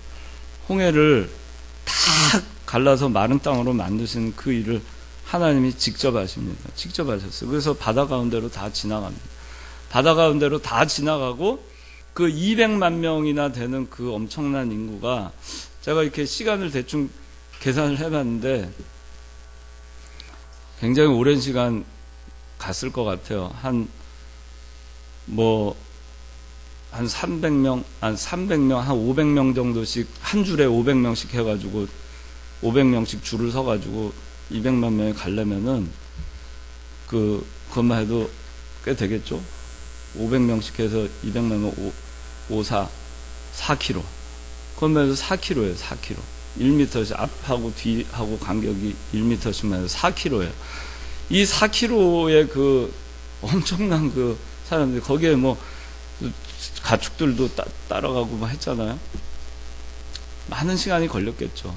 홍해를 다 갈라서 마른 땅으로 만드신 그 일을 하나님이 직접 하십니다. 직접 하셨어요. 그래서 바다 가운데로 다 지나갑니다. 바다 가운데로 다 지나가고 그 200만 명이나 되는 그 엄청난 인구가, 제가 이렇게 시간을 대충 계산을 해봤는데 굉장히 오랜 시간 갔을 것 같아요. 한 300명, 한 500명 정도씩, 한 줄에 500명씩 해가지고, 500명씩 줄을 서가지고, 200만 명이 가려면은, 그것만 해도 꽤 되겠죠? 500명씩 해서 200만 명, 4km. 그것만 해도 4km예요, 4km. 1m씩, 앞하고 뒤하고 간격이 1m씩만 해도 4km예요. 이 4km의 그 엄청난 그 사람들이, 거기에 가축들도 따라가고 했잖아요. 많은 시간이 걸렸겠죠.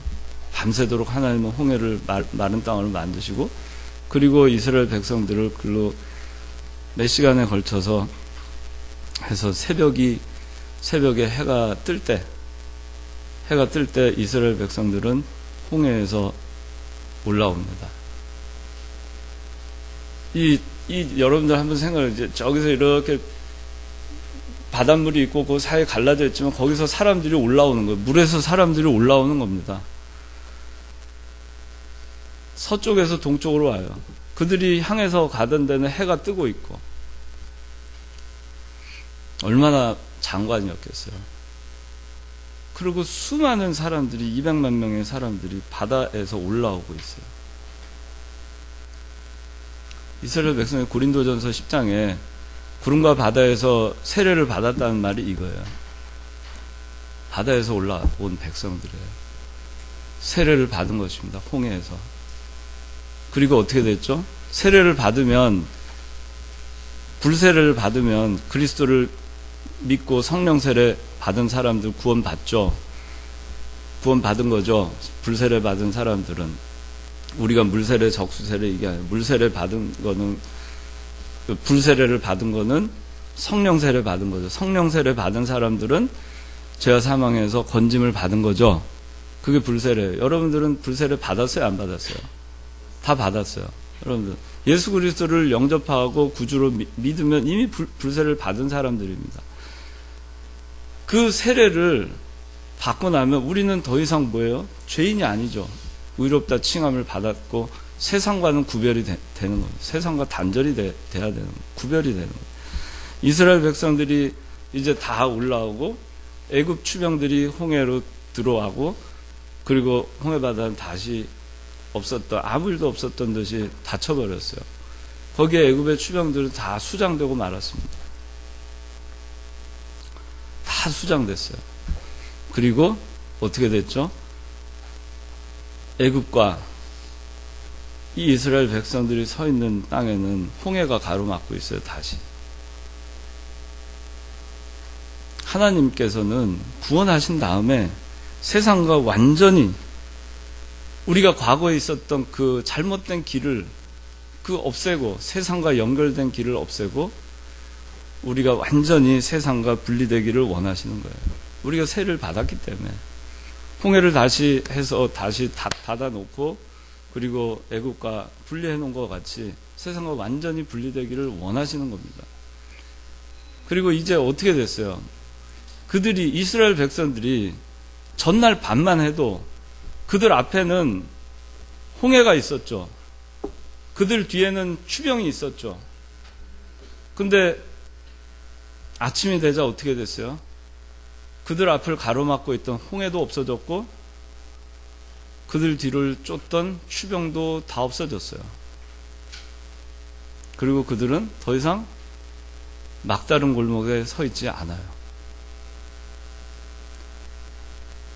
밤새도록 하나님은 홍해를 마른 땅으로 만드시고, 그리고 이스라엘 백성들을 글로 몇 시간에 걸쳐서 해서 새벽에 해가 뜰 때 이스라엘 백성들은 홍해에서 올라옵니다. 여러분들 한번 생각해, 저기서 이렇게 바닷물이 있고 그 사이에 갈라져 있지만 거기서 사람들이 올라오는 거예요. 물에서 사람들이 올라오는 겁니다. 서쪽에서 동쪽으로 와요. 그들이 향해서 가던 데는 해가 뜨고 있고. 얼마나 장관이었겠어요. 그리고 수많은 사람들이, 200만 명의 사람들이 바다에서 올라오고 있어요. 이스라엘 백성의 고린도전서 10장에 구름과 바다에서 세례를 받았다는 말이 이거예요. 바다에서 올라온 백성들이에요. 세례를 받은 것입니다. 홍해에서. 그리고 어떻게 됐죠? 세례를 받으면, 불세례를 받으면 그리스도를 믿고 성령 세례 받은 사람들 구원받죠. 구원받은 거죠. 불세례 받은 사람들은. 우리가 물세례, 적수세례 이게 아니에요. 물세례 받은 거는, 불세례를 받은 거는 성령 세례 받은 거죠. 성령 세례 받은 사람들은 죄와 사망에서 건짐을 받은 거죠. 그게 불세례예요. 여러분들은 불세례 받았어요? 안 받았어요? 다 받았어요. 여러분들 예수 그리스도를 영접하고 구주로 믿으면 이미 불세례를 받은 사람들입니다. 그 세례를 받고 나면 우리는 더 이상 뭐예요? 죄인이 아니죠. 의롭다 칭함을 받았고 세상과는 구별이 되는 거예요. 세상과 단절이 돼야 되는 거예요. 구별이 되는 거예요. 이스라엘 백성들이 이제 다 올라오고 애굽 추병들이 홍해로 들어가고 그리고 홍해바다는 다시 아무 일도 없었던 듯이 닫혀버렸어요. 거기에 애굽의 추병들은 다 수장되고 말았습니다. 다 수장됐어요. 그리고 어떻게 됐죠? 애굽과 이 이스라엘 백성들이 서 있는 땅에는 홍해가 가로막고 있어요. 다시 하나님께서는 구원하신 다음에 세상과 완전히 우리가 과거에 있었던 그 잘못된 길을 없애고 세상과 연결된 길을 없애고 우리가 완전히 세상과 분리되기를 원하시는 거예요. 우리가 세를 받았기 때문에 홍해를 다시 해서 다시 닫아놓고 그리고 애국과 분리해 놓은 것 같이 세상과 완전히 분리되기를 원하시는 겁니다. 그리고 이제 어떻게 됐어요? 그들이 이스라엘 백성들이 전날 밤만 해도 그들 앞에는 홍해가 있었죠. 그들 뒤에는 추병이 있었죠. 근데 아침이 되자 어떻게 됐어요? 그들 앞을 가로막고 있던 홍해도 없어졌고 그들 뒤를 쫓던 추병도 다 없어졌어요. 그리고 그들은 더 이상 막다른 골목에 서 있지 않아요.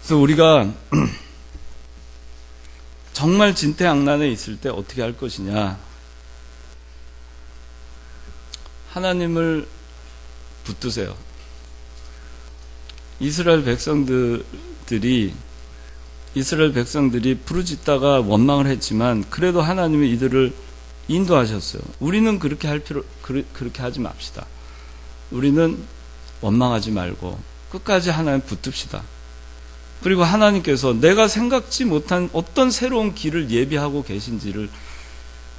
그래서 우리가 정말 진퇴양난에 있을 때 어떻게 할 것이냐? 하나님을 붙드세요. 이스라엘 백성들이 부르짖다가 원망을 했지만 그래도 하나님이 이들을 인도하셨어요. 우리는 그렇게 하지 맙시다. 우리는 원망하지 말고 끝까지 하나님 붙듭시다. 그리고 하나님께서 내가 생각지 못한 어떤 새로운 길을 예비하고 계신지를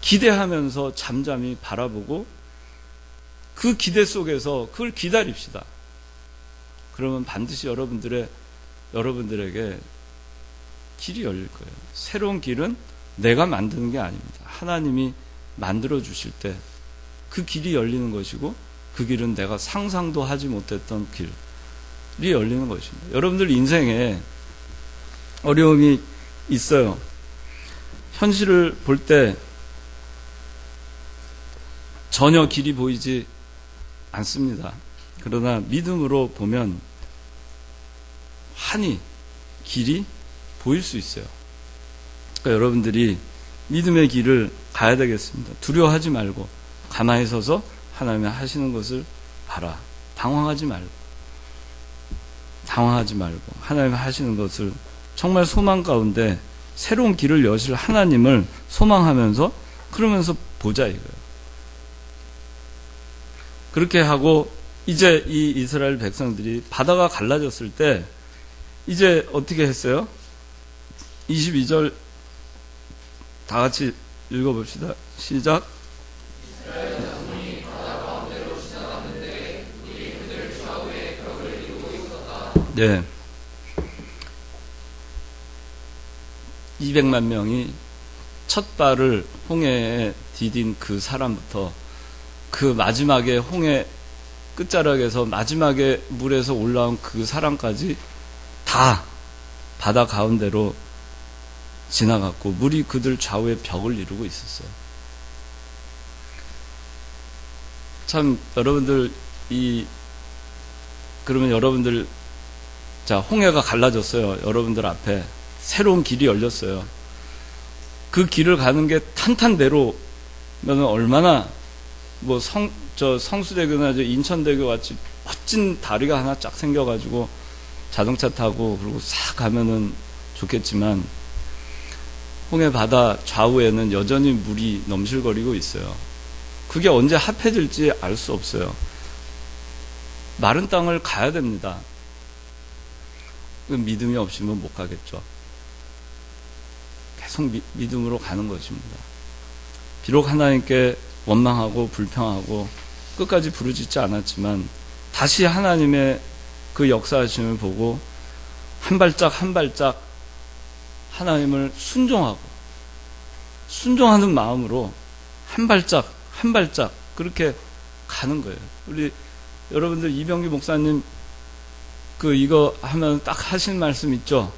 기대하면서 잠잠히 바라보고 그 기대 속에서 그걸 기다립시다. 그러면 반드시 여러분들에게 길이 열릴 거예요. 새로운 길은 내가 만드는 게 아닙니다. 하나님이 만들어 주실 때 그 길이 열리는 것이고 그 길은 내가 상상도 하지 못했던 길이 열리는 것입니다. 여러분들 인생에 어려움이 있어요. 현실을 볼 때 전혀 길이 보이지 않습니다. 그러나 믿음으로 보면 환히 길이 보일 수 있어요. 그러니까 여러분들이 믿음의 길을 가야 되겠습니다. 두려워하지 말고 가만히 서서 하나님이 하시는 것을 봐라. 당황하지 말고 하나님이 하시는 것을 정말 소망 가운데 새로운 길을 여실 하나님을 소망하면서 그러면서 보자 이거예요. 그렇게 하고 이제 이 이스라엘 백성들이 바다가 갈라졌을 때 이제 어떻게 했어요? 22절 다 같이 읽어봅시다. 시작. 네. 200만 명이 첫 발을 홍해에 디딘 그 사람부터 그 마지막에 홍해 끝자락에서 마지막에 물에서 올라온 그 사람까지 다 바다 가운데로 지나갔고 물이 그들 좌우에 벽을 이루고 있었어요. 참 여러분들 그러면 여러분들 자 홍해가 갈라졌어요. 여러분들 앞에 새로운 길이 열렸어요. 그 길을 가는 게 탄탄대로면 얼마나 성수대교나 인천대교 같이 멋진 다리가 하나 쫙 생겨가지고 자동차 타고 그리고 싹 가면은 좋겠지만 홍해 바다 좌우에는 여전히 물이 넘실거리고 있어요. 그게 언제 합해질지 알 수 없어요. 마른 땅을 가야 됩니다. 믿음이 없으면 못 가겠죠. 계속 믿음으로 가는 것입니다. 비록 하나님께 원망하고 불평하고 끝까지 부르짖지 않았지만 다시 하나님의 그 역사하심을 보고 한 발짝 한 발짝 하나님을 순종하는 마음으로 한 발짝 한 발짝 그렇게 가는 거예요. 우리 여러분들 이병기 목사님 이거 하면 딱 하신 말씀 있죠?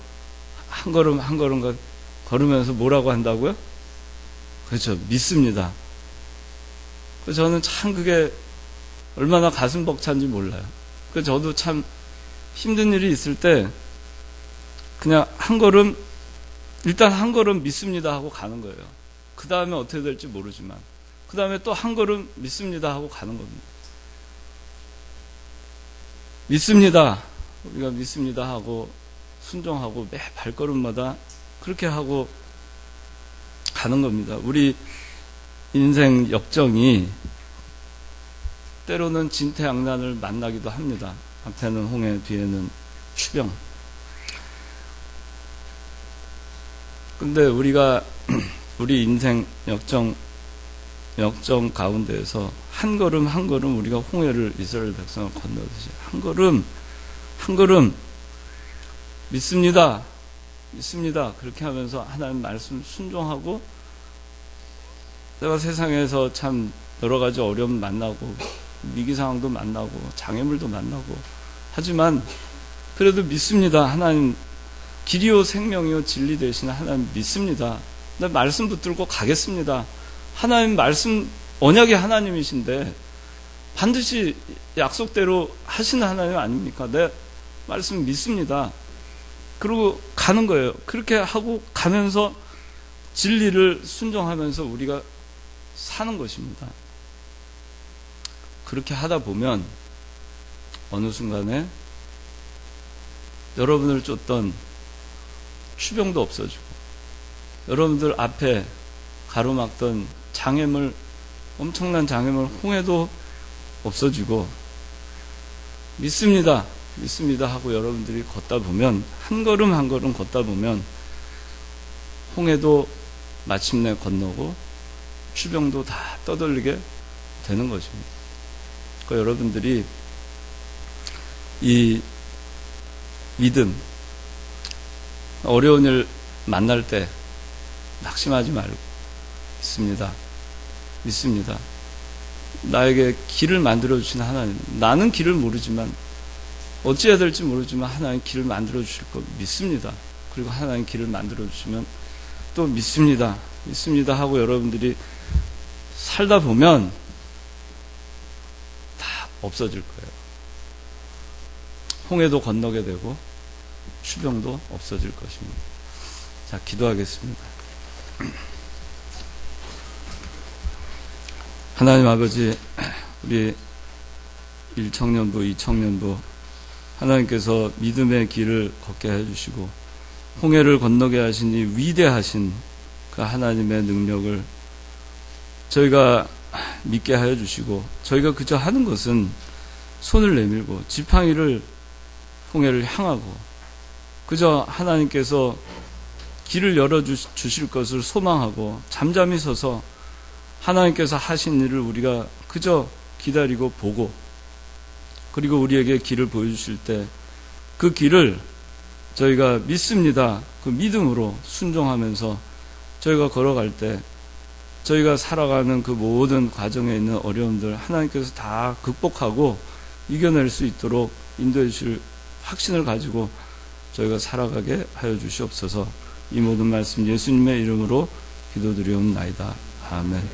한 걸음 한 걸음 걸으면서 뭐라고 한다고요? 그렇죠. 믿습니다. 그래서 저는 참 그게 얼마나 가슴 벅찬지 몰라요. 그래서 저도 참 힘든 일이 있을 때 그냥 일단 한 걸음 믿습니다 하고 가는 거예요. 그 다음에 어떻게 될지 모르지만 그 다음에 또 한 걸음 믿습니다 하고 가는 겁니다. 믿습니다. 우리가 믿습니다 하고 순종하고 매 발걸음마다 그렇게 하고 가는 겁니다. 우리 인생 역정이 때로는 진퇴양난을 만나기도 합니다. 앞에는 홍해, 뒤에는 추병. 근데 우리가 우리 인생 역정 가운데에서 한 걸음 한 걸음 우리가 홍해를 이스라엘 백성을 건너듯이 한 걸음 믿습니다. 그렇게 하면서 하나님 말씀 순종하고 내가 세상에서 참 여러 가지 어려움 만나고 위기 상황도 만나고 장애물도 만나고 하지만 그래도 믿습니다. 하나님 길이요 생명이요 진리 되시는 하나님 믿습니다. 내 말씀 붙들고 가겠습니다. 하나님 말씀 언약의 하나님이신데 반드시 약속대로 하시는 하나님 아닙니까? 내 말씀 믿습니다. 그리고 가는 거예요. 그렇게 하고 가면서 진리를 순종하면서 우리가 사는 것입니다. 그렇게 하다 보면 어느 순간에 여러분을 쫓던 추병도 없어지고 여러분들 앞에 가로막던 장애물, 엄청난 장애물, 홍해도 없어지고 믿습니다 하고 여러분들이 걷다 보면 한 걸음 한 걸음 걷다 보면 홍해도 마침내 건너고 추병도 다 떠돌리게 되는 것입니다. 그러니까 여러분들이 이 믿음, 어려운 일 만날 때 낙심하지 말고 믿습니다. 나에게 길을 만들어주신 하나님, 나는 길을 모르지만 어찌해야 될지 모르지만 하나님 길을 만들어주실 거 믿습니다. 그리고 하나님 길을 만들어주시면 또 믿습니다 하고 여러분들이 살다 보면 다 없어질 거예요. 홍해도 건너게 되고 추병도 없어질 것입니다. 자, 기도하겠습니다. 하나님 아버지, 우리 1청년부, 2청년부 하나님께서 믿음의 길을 걷게 해주시고 홍해를 건너게 하신 이 위대하신 그 하나님의 능력을 저희가 믿게 하여 주시고 저희가 그저 하는 것은 손을 내밀고 지팡이를 홍해를 향하고 그저 하나님께서 길을 열어주실 것을 소망하고 잠잠히 서서 하나님께서 하신 일을 우리가 그저 기다리고 보고 그리고 우리에게 길을 보여주실 때 그 길을 저희가 믿습니다. 그 믿음으로 순종하면서 저희가 걸어갈 때 저희가 살아가는 그 모든 과정에 있는 어려움들 하나님께서 다 극복하고 이겨낼 수 있도록 인도해 주실 확신을 가지고 저희가 살아가게 하여 주시옵소서. 이 모든 말씀 예수님의 이름으로 기도드리옵나이다. 아멘.